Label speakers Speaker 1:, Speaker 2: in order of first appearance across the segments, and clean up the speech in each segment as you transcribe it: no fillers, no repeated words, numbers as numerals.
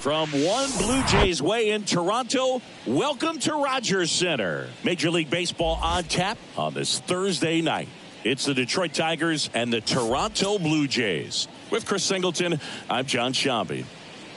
Speaker 1: From one Blue Jays way in Toronto, welcome to Rogers Center. Major League Baseball on tap on this Thursday night. It's the Detroit Tigers and the Toronto Blue Jays. With Chris Singleton, I'm John Shambi.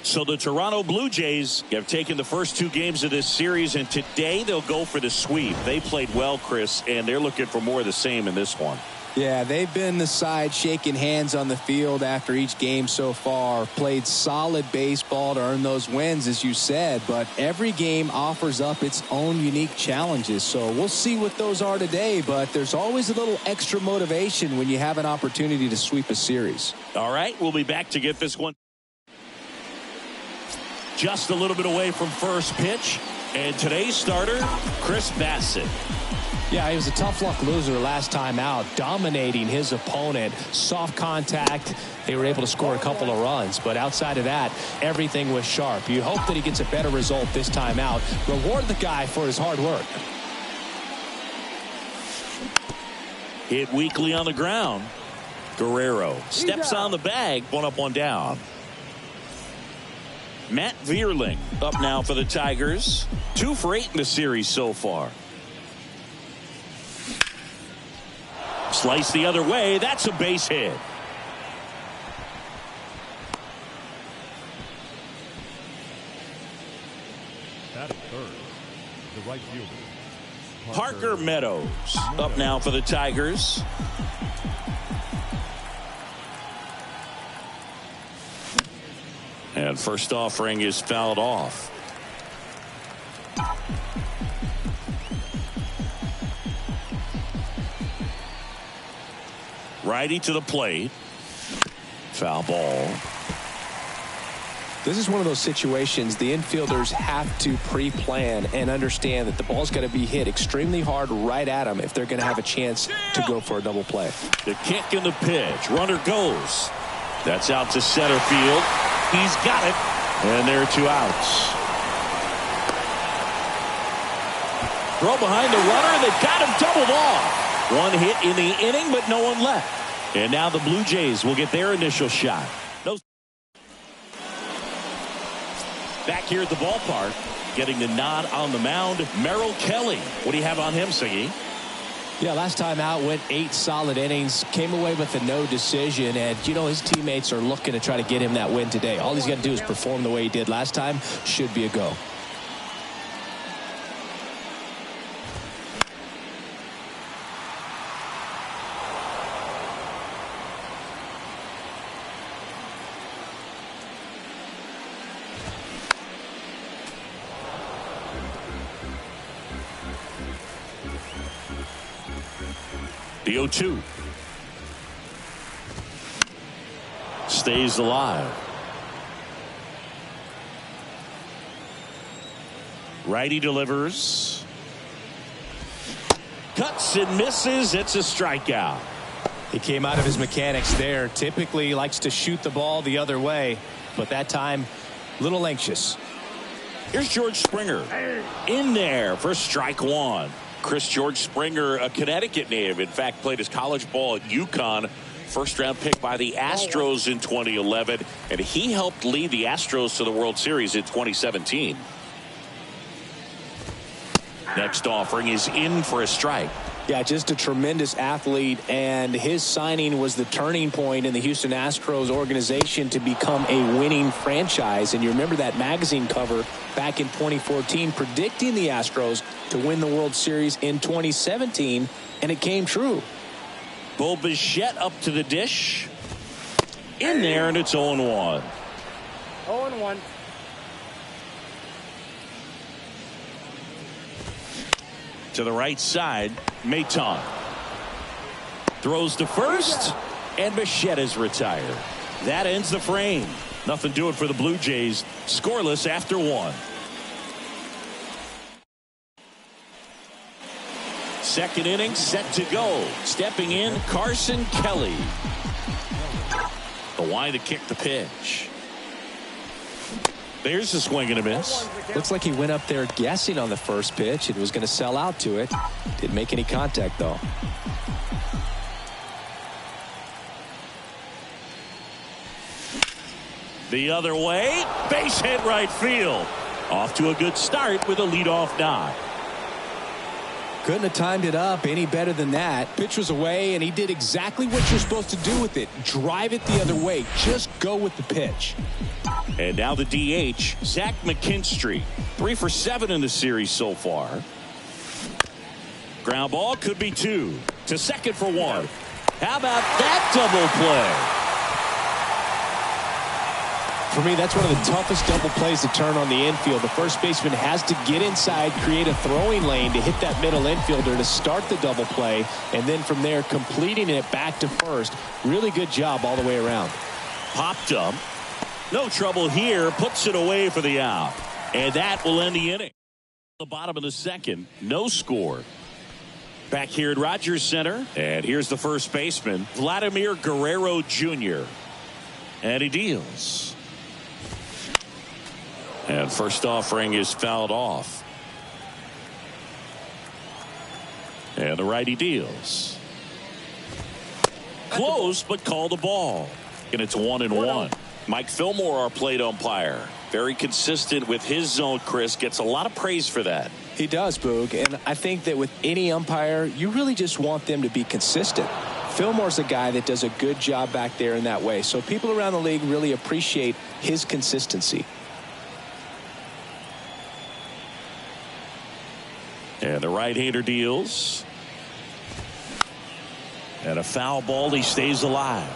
Speaker 1: So the Toronto Blue Jays have taken the first two games of this series, and today they'll go for the sweep. They played well, Chris, and they're looking for more of the same in this one.
Speaker 2: Yeah, they've been the side shaking hands on the field after each game so far. Played solid baseball to earn those wins, as you said, but every game offers up its own unique challenges. So we'll see what those are today, but there's always a little extra motivation when you have an opportunity to sweep a series.
Speaker 1: All right, we'll be back to get this one. Just a little bit away from first pitch, and today's starter, Chris Bassett.
Speaker 3: Yeah, he was a tough luck loser last time out, dominating his opponent. Soft contact. They were able to score a couple of runs, but outside of that, everything was sharp. You hope that he gets a better result this time out. Reward the guy for his hard work.
Speaker 1: Hit weakly on the ground. Guerrero steps on the bag. One up, one down. Matt Vierling up now for the Tigers. 2 for 8 in the series so far. Slice the other way. That's a base hit.
Speaker 4: Batting third, the right fielder,
Speaker 1: Parker Meadows up now for the Tigers. And first offering is fouled off. Righty to the plate. Foul ball.
Speaker 3: This is one of those situations the infielders have to pre-plan and understand that the ball's got to be hit extremely hard right at them if they're going to have a chance to go for a double play.
Speaker 1: The kick and the pitch. Runner goes. That's out to center field. He's got it. And there are 2 outs. Throw behind the runner. They got him doubled off. 1 hit in the inning, but no one left. And now the Blue Jays will get their initial shot. Back here at the ballpark, getting the nod on the mound, Merrill Kelly. What do you have on him, Siggy?
Speaker 3: Yeah, last time out went 8 solid innings, came away with a no decision, and you know his teammates are looking to try to get him that win today. All he's got to do is perform the way he did last time. Should be a go.
Speaker 1: The 0-2. Stays alive. Righty delivers. Cuts and misses. It's a strikeout.
Speaker 3: He came out of his mechanics there. Typically he likes to shoot the ball the other way, but that time a little anxious.
Speaker 1: Here's George Springer in there for strike 1. George Springer, a Connecticut native, in fact played his college ball at UConn. First round pick by the Astros in 2011, and he helped lead the Astros to the World Series in 2017. Next offering is in for a strike.
Speaker 3: Yeah, just a tremendous athlete, and his signing was the turning point in the Houston Astros organization to become a winning franchise. And you remember that magazine cover back in 2014 predicting the Astros to win the World Series in 2017, and it came true.
Speaker 1: Bo Bichette up to the dish. In there, and it's 0-1.
Speaker 5: 0-1.
Speaker 1: To the right side, Maton throws to first, and Bichette is retired. That ends the frame. Nothing doing for the Blue Jays. Scoreless after 1. Second inning set to go. Stepping in, Carson Kelly. The line to kick the pitch. There's a swing and a miss.
Speaker 3: Looks like he went up there guessing on the first pitch and was going to sell out to it. Didn't make any contact, though.
Speaker 1: The other way, base hit right field. Off to a good start with a leadoff knock.
Speaker 2: Couldn't have timed it up any better than that. Pitch was away, and he did exactly what you're supposed to do with it. Drive it the other way. Just go with the pitch.
Speaker 1: And now the DH, Zach McKinstry. 3 for 7 in the series so far. Ground ball could be 2. To second for 1. How about that double play?
Speaker 3: For me, that's one of the toughest double plays to turn on the infield. The first baseman has to get inside, create a throwing lane to hit that middle infielder to start the double play, and then from there completing it back to first. Really good job all the way around.
Speaker 1: Popped up. No trouble here. Puts it away for the out. And that will end the inning. The bottom of the second. No score. Back here at Rogers Center. And here's the first baseman, Vladimir Guerrero Jr. And he deals. And first offering is fouled off. And the righty deals. Close, but called a ball. And it's 1-1. Mike Fillmore, our plate umpire. Very consistent with his zone, Chris. Gets a lot of praise for that.
Speaker 3: He does, Boog. And I think that with any umpire, you really just want them to be consistent. Fillmore's a guy that does a good job back there in that way. So people around the league really appreciate his consistency.
Speaker 1: And the right-hander deals. And a foul ball. He stays alive.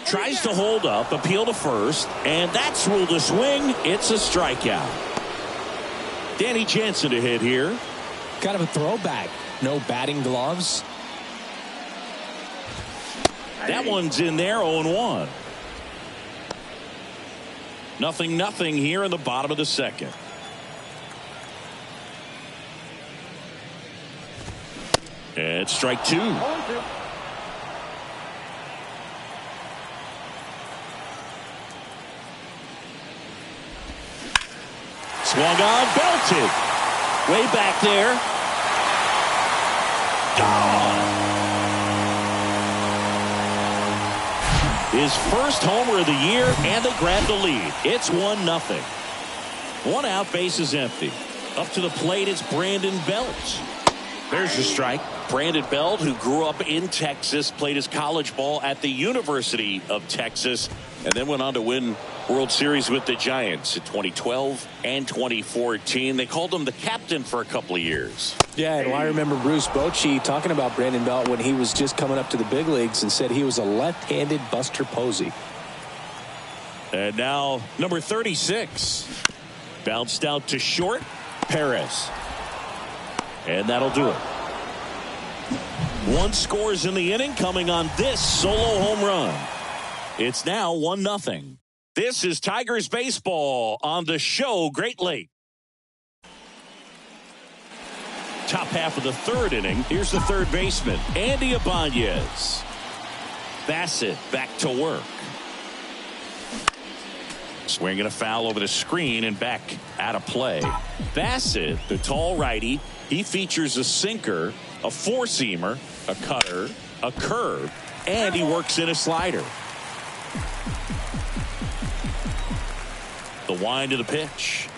Speaker 1: Tries to hold up, appeal to first, and that's ruled a swing. It's a strikeout. Danny Jansen to hit here.
Speaker 3: Kind of a throwback. No batting gloves.
Speaker 1: That one's in there, 0-1. 0-0 here in the bottom of the second. And strike 2. Swung on, belted. Way back there. Gone. His first homer of the year, and they grab the lead. It's 1-0. 1 out, bases empty. Up to the plate, it's Brandon Belt. There's the strike. Brandon Belt, who grew up in Texas, played his college ball at the University of Texas, and then went on to win World Series with the Giants in 2012 and 2014. They called him the captain for a couple of years.
Speaker 3: Yeah, and I remember Bruce Bochy talking about Brandon Belt when he was just coming up to the big leagues and said he was a left-handed Buster Posey.
Speaker 1: And now number 36. Bounced out to short. Perez. And that'll do it. 1 scores in the inning coming on this solo home run. It's now 1-0. This is Tigers baseball on the show Great Lake. Top half of the third inning. Here's the third baseman, Andy Ibanez. Bassett back to work. Swinging a foul over the screen and back out of play. Bassett, the tall righty, he features a sinker, a four-seamer, a cutter, a curve, and he works in a slider. The wind of the pitch.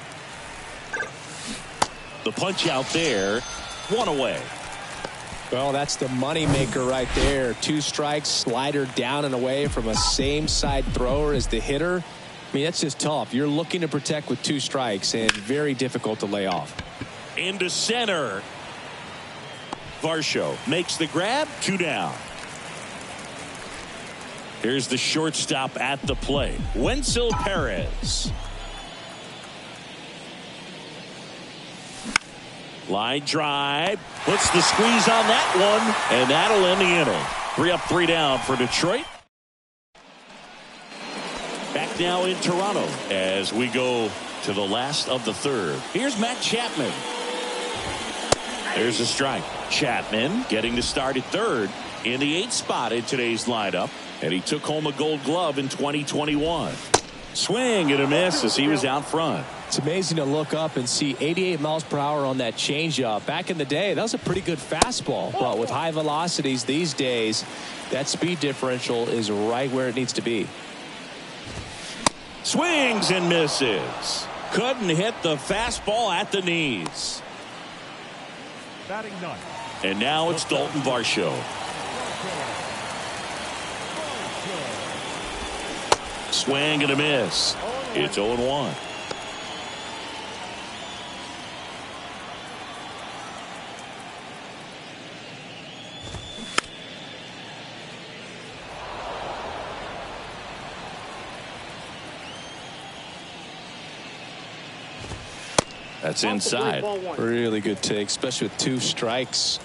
Speaker 1: The punch out there. 1 away.
Speaker 3: Well, that's the money maker right there. 2 strikes, slider down and away from a same side thrower as the hitter. I mean, that's just tough. You're looking to protect with 2 strikes and very difficult to lay off.
Speaker 1: Into center. Varsho makes the grab. 2 down. Here's the shortstop at the plate, Wenzel Perez. Line drive, puts the squeeze on that one, and that'll end the inning. 3 up, 3 down for Detroit. Back now in Toronto as we go to the last of the third. Here's Matt Chapman. There's a strike. Chapman getting to start at third in the 8th spot in today's lineup, and he took home a Gold Glove in 2021. Swing and a miss as he was out front.
Speaker 3: It's amazing to look up and see 88 miles per hour on that changeup. Back in the day, that was a pretty good fastball. But with high velocities these days, that speed differential is right where it needs to be.
Speaker 1: Swings and misses. Couldn't hit the fastball at the knees.
Speaker 4: Batting ninth.
Speaker 1: And now it's Dalton Varsho. Swing and a miss. It's 0-1. That's inside.
Speaker 3: Really good take, especially with 2 strikes.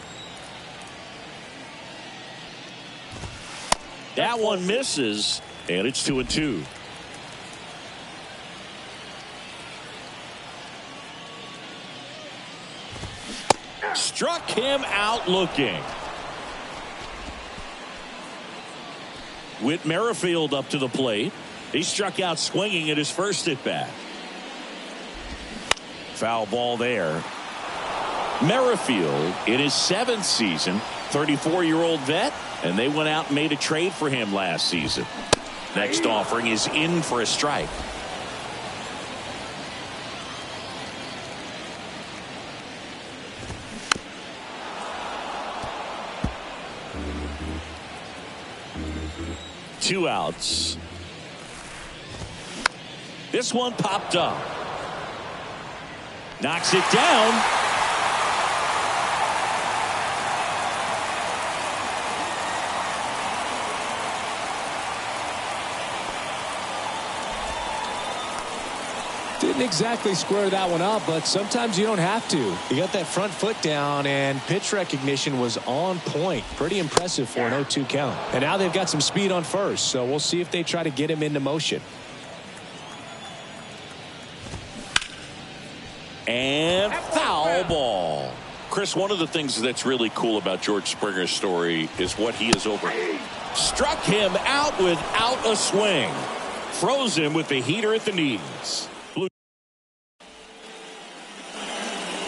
Speaker 1: That one misses, and it's 2-2. Struck him out looking. Whit Merrifield up to the plate. He struck out swinging at his first at bat. Foul ball there. Merrifield in his 7th season, 34-year-old vet, and they went out and made a trade for him last season. Next offering is in for a strike. Two outs. This one popped up. Knocks it down.
Speaker 3: Didn't exactly square that one up, but sometimes you don't have to. You got that front foot down, and pitch recognition was on point. Pretty impressive for an 0-2 count. And now they've got some speed on first, so we'll see if they try to get him into motion.
Speaker 1: And foul ball. Chris, one of the things that's really cool about George Springer's story is what he has over. Struck him out without a swing. Froze him with the heater at the knees.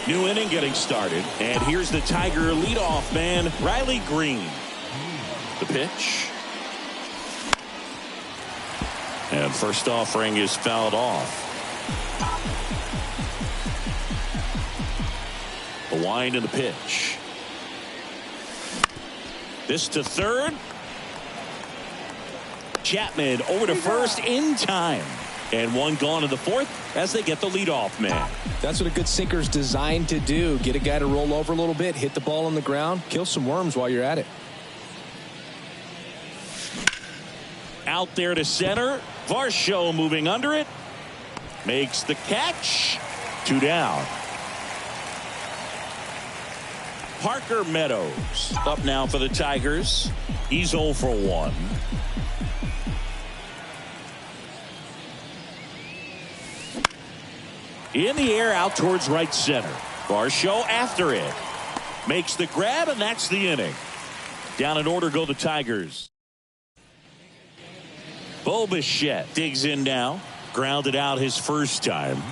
Speaker 1: New inning getting started. And here's the Tiger leadoff man, Riley Green. The pitch. And first offering is fouled off. The wind and the pitch. This to third. Chapman over to first in time. And one gone in the 4th as they get the leadoff man.
Speaker 3: That's what a good sinker's designed to do. Get a guy to roll over a little bit, hit the ball on the ground, kill some worms while you're at it.
Speaker 1: Out there to center. Varsho moving under it. Makes the catch. 2 down. Parker Meadows up now for the Tigers. He's 0 for 1. In the air out towards right center. Varsho after it. Makes the grab, and that's the inning. Down in order go the Tigers. Bo Bichette digs in now. Grounded out his first time.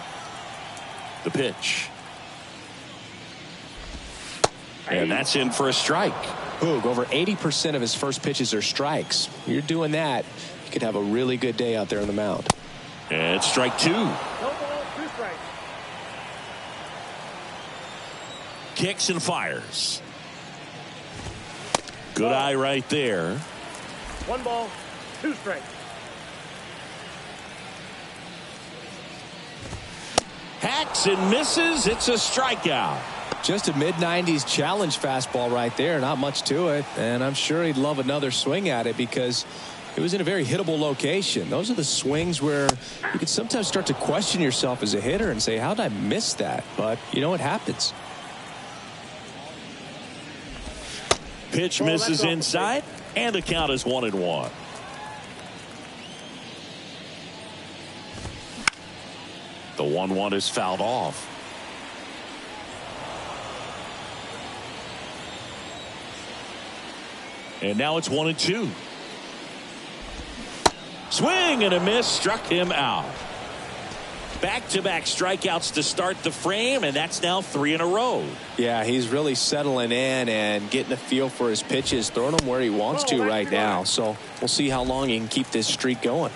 Speaker 1: The pitch. And that's in for a strike.
Speaker 3: Boog, over 80% of his first pitches are strikes. You're doing that, you could have a really good day out there on the mound.
Speaker 1: And it's strike 2.
Speaker 5: No ball, 2 strikes.
Speaker 1: Kicks and fires. Good eye right there.
Speaker 5: 1 ball, 2 strikes.
Speaker 1: Hacks and misses. It's a strikeout.
Speaker 3: Just a mid-90s challenge fastball right there. Not much to it. And I'm sure he'd love another swing at it because it was in a very hittable location. Those are the swings where you can sometimes start to question yourself as a hitter and say, how did I miss that? But, you know, it happens.
Speaker 1: Pitch misses inside, and the count is 1-1. The 1-1 is fouled off. And now it's 1-2. Swing and a miss, struck him out. Back-to-back strikeouts to start the frame, and that's now 3 in a row.
Speaker 3: Yeah, he's really settling in and getting a feel for his pitches, throwing them where he wants to right now. So we'll see how long he can keep this streak going.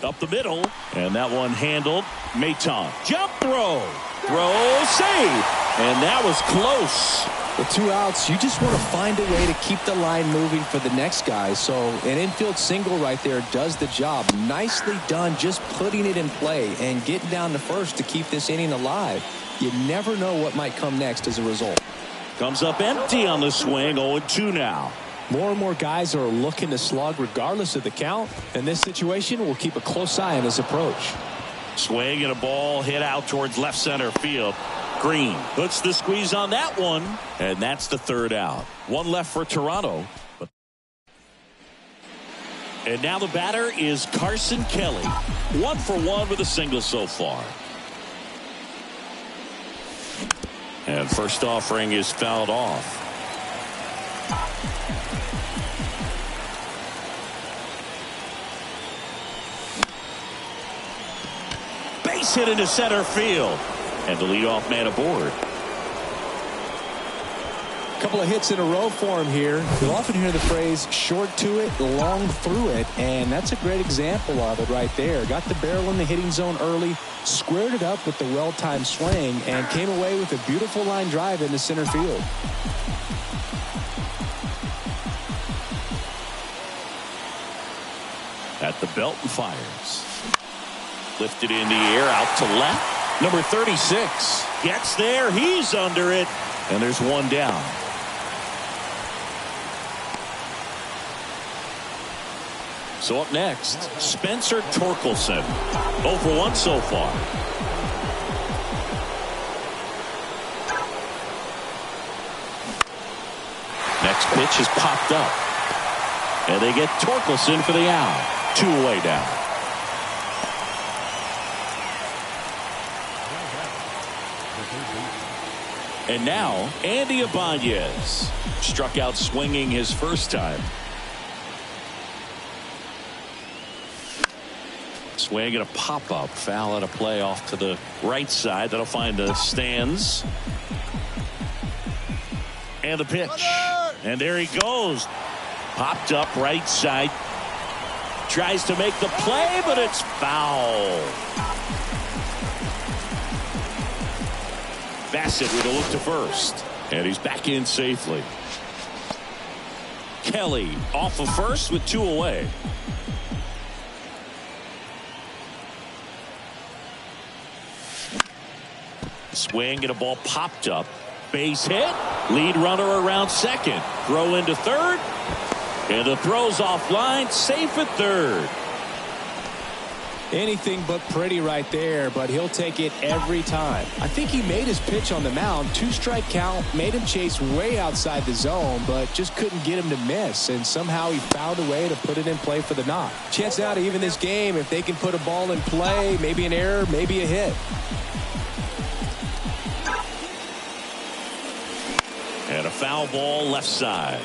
Speaker 1: Up the middle, and that one handled. Maton, jump throw, save, and that was close.
Speaker 2: With 2 outs, you just want to find a way to keep the line moving for the next guy. So an infield single right there does the job. Nicely done, just putting it in play and getting down to first to keep this inning alive. You never know what might come next as a result.
Speaker 1: Comes up empty on the swing, 0-2 now.
Speaker 3: More and more guys are looking to slug regardless of the count. In this situation, we'll keep a close eye on his approach.
Speaker 1: Swing and a ball hit out towards left center field. Green puts the squeeze on that one, and that's the 3rd out. 1 left for Toronto. And now the batter is Carson Kelly. 1 for 1 with a single so far. And first offering is fouled off. Base hit into center field. And the leadoff man aboard.
Speaker 2: A couple of hits in a row for him here. You'll often hear the phrase short to it, long through it, and that's a great example of it right there. Got the barrel in the hitting zone early, squared it up with the well-timed swing, and came away with a beautiful line drive into center field.
Speaker 1: At the belt and fires. Lifted in the air out to left. Number 36 gets there. He's under it. And there's 1 down. So up next, Spencer Torkelson. 0 for 1 so far. Next pitch is popped up. And they get Torkelson for the out. 2 away down. And now, Andy Ibanez. Struck out swinging his first time. Swing and a pop-up. Foul at a play off to the right side. That'll find the stands. And the pitch. And there he goes. Popped up right side. Tries to make the play, but it's foul. Bassett with a look to first. And he's back in safely. Kelly off of first with 2 away. Swing and a ball popped up. Base hit. Lead runner around second. Throw into third. And the throw's offline. Safe at third.
Speaker 3: Anything but pretty right there, but he'll take it every time. I think he made his pitch on the mound. 2-strike count, made him chase way outside the zone, but just couldn't get him to miss, and somehow he found a way to put it in play for the knock. Chance now to even this game if they can put a ball in play, maybe an error, maybe a hit.
Speaker 1: And a foul ball left side.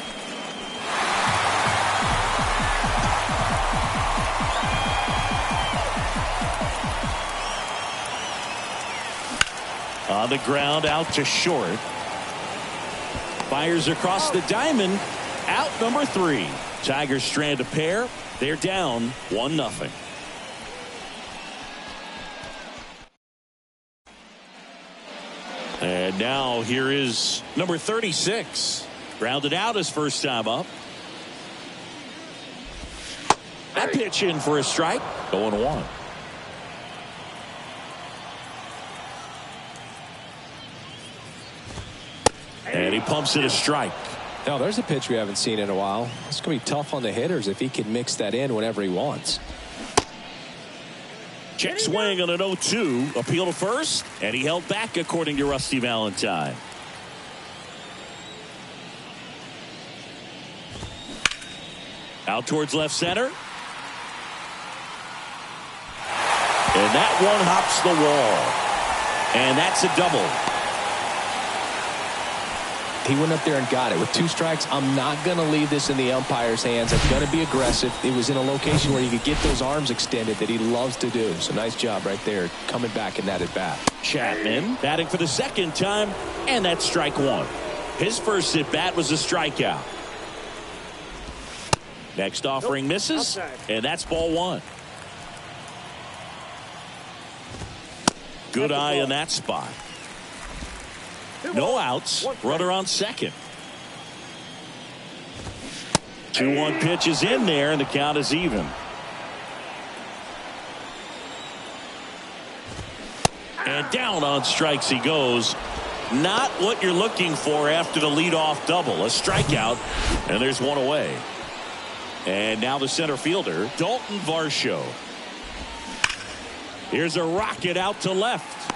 Speaker 1: On the ground out to short. Fires across the diamond. Out number 3. Tigers strand a pair. They're down 1-0. And now here is number 36. Grounded out his first time up. That pitch in for a strike. 0-1. And he pumps it a strike.
Speaker 3: Now there's a pitch we haven't seen in a while. It's going to be tough on the hitters if he can mix that in whenever he wants.
Speaker 1: Check swing on an 0-2. Appeal to first. And he held back according to Rusty Valentine. Out towards left center. And that one hops the wall. And that's a double.
Speaker 3: He went up there and got it. With 2 strikes, I'm not going to leave this in the umpire's hands. I'm going to be aggressive. It was in a location where he could get those arms extended that he loves to do. So nice job right there coming back in that at bat.
Speaker 1: Chapman batting for the 2nd time, and that's strike 1. His first at bat was a strikeout. Next offering misses, and that's ball 1. Good eye in that spot. No outs. Runner on second. 2-1 pitch is in there, and the count is even. And down on strikes he goes. Not what you're looking for after the leadoff double. A strikeout, and there's one away. And now the center fielder, Dalton Varsho. Here's a rocket out to left.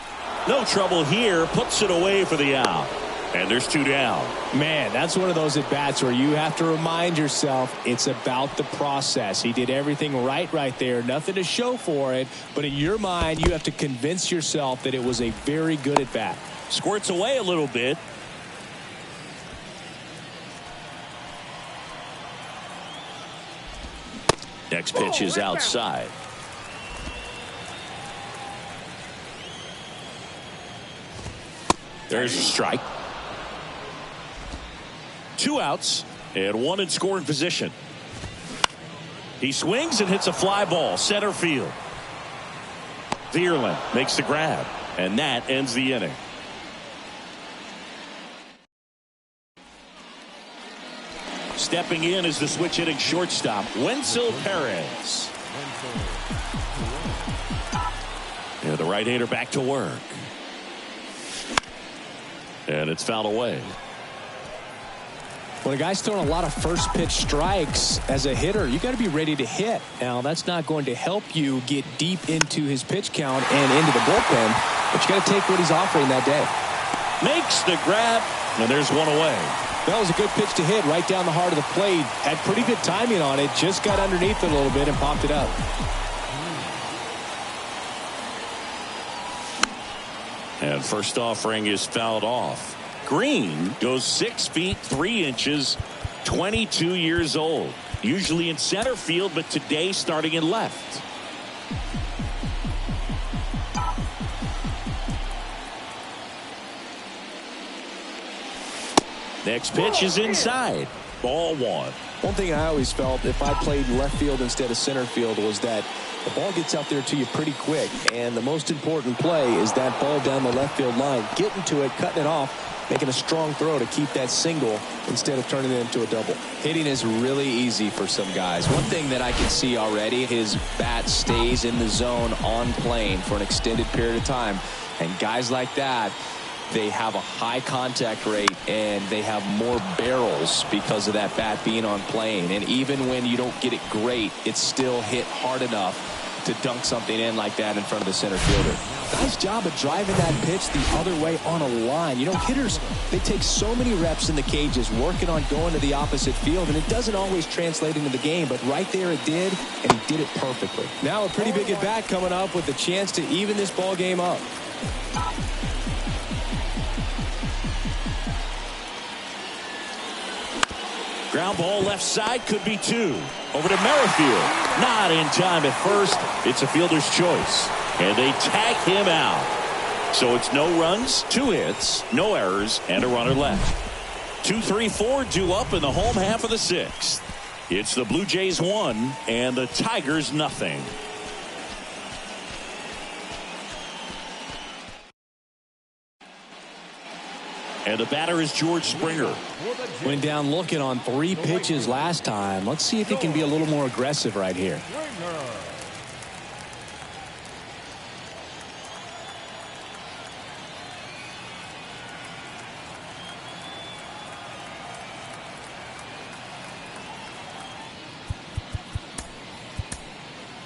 Speaker 1: No trouble here. Puts it away for the out. And there's 2 down.
Speaker 3: Man, that's one of those at-bats where you have to remind yourself it's about the process. He did everything right there. Nothing to show for it. But in your mind, you have to convince yourself that it was a very good at-bat.
Speaker 1: Squirts away a little bit. Next pitch is outside. There's a strike. 2 outs and 1 in scoring position. He swings and hits a fly ball center field. Vierland makes the grab, and that ends the inning. Stepping in is the switch hitting shortstop, Wenzel Perez. Yeah, the right-hander back to work. And it's fouled away.
Speaker 3: When a guy's throwing a lot of first pitch strikes as a hitter, you got to be ready to hit. Now, that's not going to help you get deep into his pitch count and into the bullpen, but you got to take what he's offering that day.
Speaker 1: Makes the grab, and there's one away.
Speaker 3: That was a good pitch to hit right down the heart of the plate. Had pretty good timing on it. Just got underneath it a little bit and popped it up.
Speaker 1: And first offering is fouled off. Green goes 6 feet 3 inches, 22 years old. Usually in center field, but today starting in left. Next pitch is inside. Ball 1.
Speaker 3: One thing I always felt if I played left field instead of center field was that the ball gets out there to you pretty quick. And the most important play is that ball down the left field line. Getting to it, cutting it off, making a strong throw to keep that single instead of turning it into a double. Hitting is really easy for some guys. One thing that I can see already, his bat stays in the zone on plane for an extended period of time. And guys like that, they have a high contact rate and they have more barrels because of that bat being on plane. And even when you don't get it great, it's still hit hard enough to dunk something in like that in front of the center fielder. Nice job of driving that pitch the other way on a line. You know, hitters, they take so many reps in the cages working on going to the opposite field, and it doesn't always translate into the game, but right there it did, and he did it perfectly. Now a pretty big at bat coming up with a chance to even this ball game up.
Speaker 1: Ground ball left side, could be 2. Over to Merrifield. Not in time at first. It's a fielder's choice. And they tag him out. So it's no runs, 2 hits, no errors, and a runner left. 2, 3, 4 due up in the home half of the 6th. It's the Blue Jays 1 and the Tigers nothing. And the batter is George Springer.
Speaker 3: Went down looking on 3 pitches last time. Let's see if he can be a little more aggressive right here.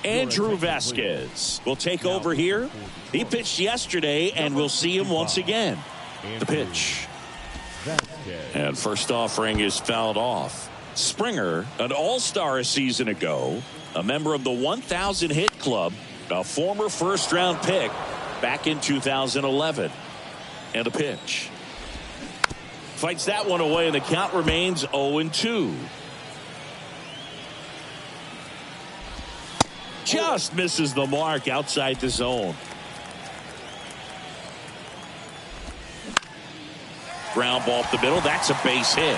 Speaker 1: Andrew Vasquez will take over here. He pitched yesterday, and we'll see him once again. The pitch. And first offering is fouled off. Springer, an all-star a season ago, a member of the 1,000 hit club, a former first-round pick back in 2011. And the pitch. Fights that one away, and the count remains 0-2. Just misses the mark outside the zone. Ground ball up the middle. That's a base hit.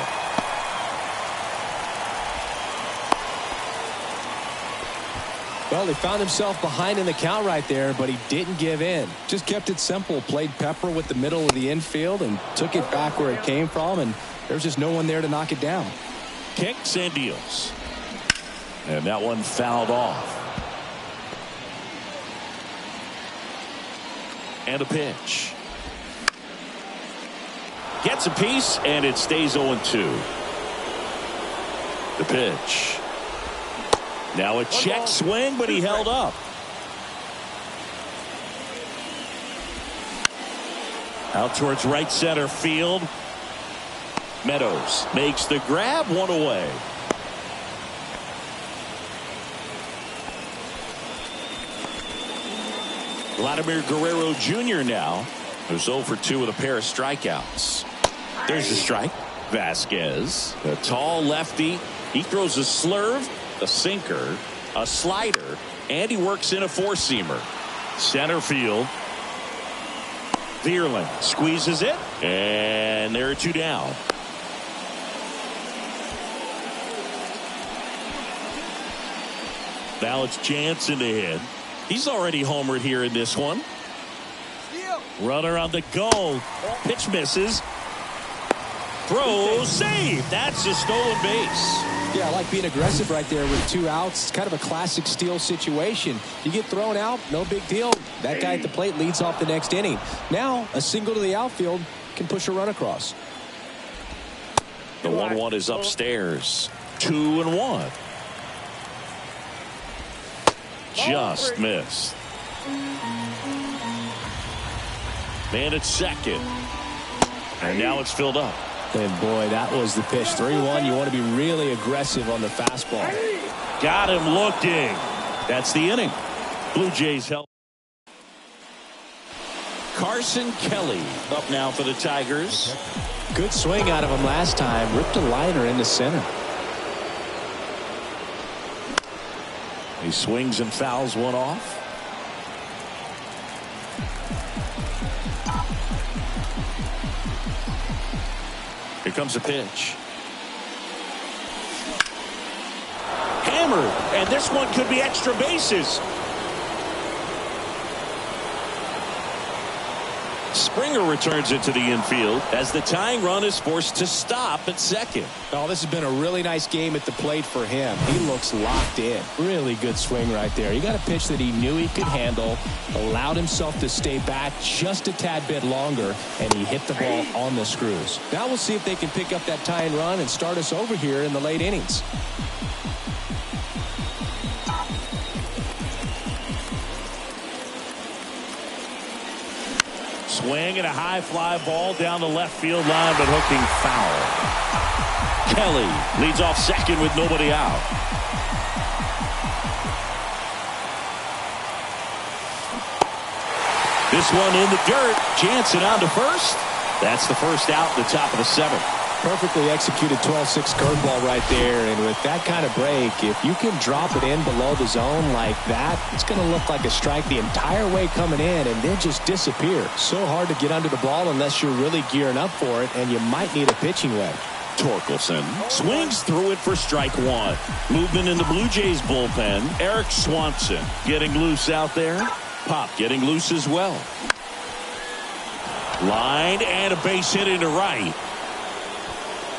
Speaker 3: Well, he found himself behind in the count right there, but he didn't give in.
Speaker 2: Just kept it simple. Played pepper with the middle of the infield and took it back where it came from, and there's just no one there to knock it down.
Speaker 1: Kicks and deals. And that one fouled off. And a pitch. Gets a piece, and it stays 0-2. The pitch. Now a check swing, but he held up. Out towards right center field. Meadows makes the grab, one away. Vladimir Guerrero Jr. now, who's 0 for 2 with a pair of strikeouts. There's the strike. Vasquez, the tall lefty. He throws a slurve, a sinker, a slider, and he works in a four-seamer. Center field. Vierling squeezes it, and there are 2 down. Now it's Jansen to hit. He's already homered here in this one. Runner on the go. Pitch misses. Throw, save. That's a stolen base.
Speaker 2: Yeah, I like being aggressive right there with 2 outs. It's kind of a classic steal situation. You get thrown out, no big deal. That guy at the plate leads off the next inning. Now, a single to the outfield can push a run across.
Speaker 1: The 1-1 is upstairs. 2-1. Just missed. Man at second. And now it's filled up.
Speaker 3: And boy, that was the pitch. 3-1. You want to be really aggressive on the fastball.
Speaker 1: Got him looking. That's the inning. Blue Jays help. Carson Kelly up now for the Tigers.
Speaker 3: Good swing out of him last time. Ripped a liner into center.
Speaker 1: He swings and fouls one off. Here comes a pitch. Hammered, and this one could be extra bases. Springer returns it to the infield as the tying run is forced to stop at second.
Speaker 2: Oh, this has been a really nice game at the plate for him. He looks locked in.
Speaker 3: Really good swing right there. He got a pitch that he knew he could handle, allowed himself to stay back just a tad bit longer, and he hit the ball on the screws.
Speaker 2: Now we'll see if they can pick up that tying run and start us over here in the late innings.
Speaker 1: Swing and a high fly ball down the left field line, but hooking foul. Kelly leads off second with nobody out. This one in the dirt. Jansen on to first. That's the first out in the top of the 7th.
Speaker 3: Perfectly executed 12-6 curveball right there, and with that kind of break, if you can drop it in below the zone like that, it's going to look like a strike the entire way coming in and then just disappear. So hard to get under the ball unless you're really gearing up for it, and you might need a pitching wedge.
Speaker 1: Torkelson swings through it for strike 1. Movement in the Blue Jays bullpen. Eric Swanson getting loose out there. Pop getting loose as well. Line and a base hit into right.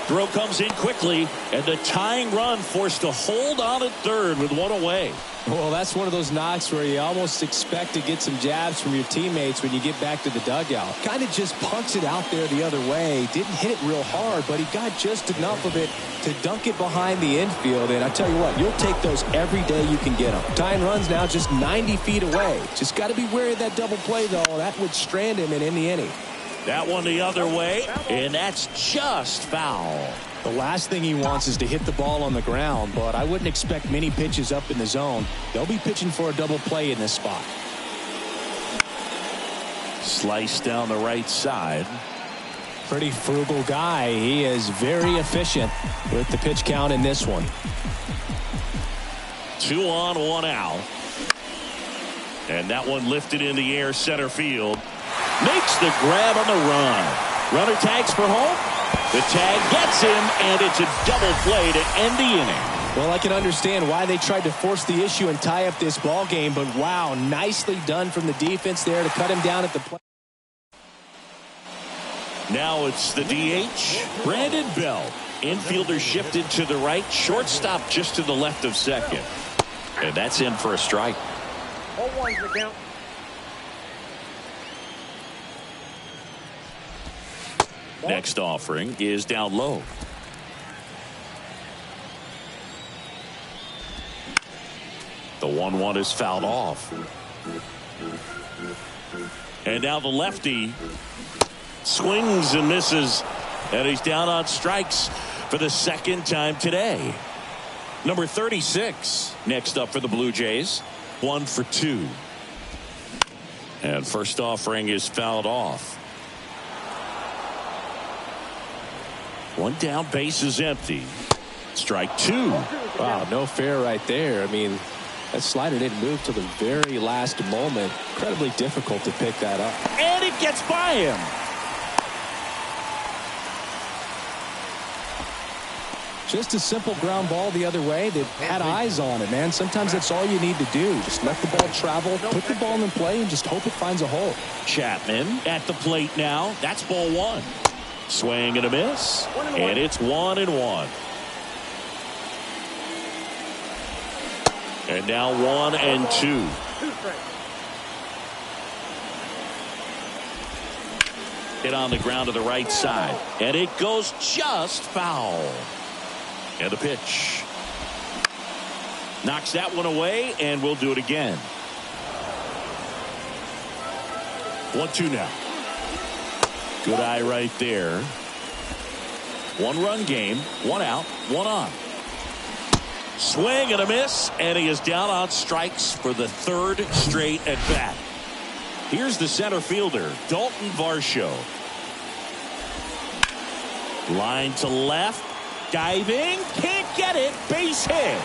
Speaker 1: Throw comes in quickly, and the tying run forced to hold on at third with one away.
Speaker 2: Well, that's one of those knocks where you almost expect to get some jabs from your teammates when you get back to the dugout. Kind of just punts it out there the other way. Didn't hit it real hard, but he got just enough of it to dunk it behind the infield. And I tell you what, you'll take those every day you can get them. Tying run's now just 90 feet away. Just got to be wary of that double play, though. That would strand him and end the inning.
Speaker 1: That one the other way, and that's just foul.
Speaker 3: The last thing he wants is to hit the ball on the ground, but I wouldn't expect many pitches up in the zone. They'll be pitching for a double play in this spot.
Speaker 1: Slice down the right side.
Speaker 3: Pretty frugal guy. He is very efficient with the pitch count in this one.
Speaker 1: 2 on, 1 out. And that one lifted in the air center field. Makes the grab on the run. Runner tags for home. The tag gets him, and it's a double play to end the inning.
Speaker 3: Well, I can understand why they tried to force the issue and tie up this ball game, but wow, nicely done from the defense there to cut him down at the plate.
Speaker 1: Now it's the DH, Brandon Belt. Infielder shifted to the right, shortstop just to the left of second. And that's in for a strike.
Speaker 5: 0-1's the count.
Speaker 1: Next offering is down low. The 1-1 is fouled off. And now the lefty swings and misses. And he's down on strikes for the second time today. Number 36 next up for the Blue Jays. 1 for 2. And first offering is fouled off. One down, base is empty. Strike 2.
Speaker 3: Wow, no fair right there. I mean, that slider didn't move till the very last moment. Incredibly difficult to pick that up.
Speaker 1: And it gets by him.
Speaker 2: Just a simple ground ball the other way. They've had eyes on it, man. Sometimes that's all you need to do. Just let the ball travel, put the ball in play, and just hope it finds a hole.
Speaker 1: Chapman at the plate now. That's ball 1. Swing and a miss. And it's 1-1. And now 1-2.
Speaker 5: 2 strikes.
Speaker 1: Hit on the ground to the right side. And it goes just foul. And the pitch. Knocks that one away, and we'll do it again. 1-2 now. Good eye right there. 1-run game, 1 out, 1 on. Swing and a miss, and he is down on strikes for the 3rd straight at bat. Here's the center fielder, Dalton Varsho. Line to left, diving, can't get it, base hit.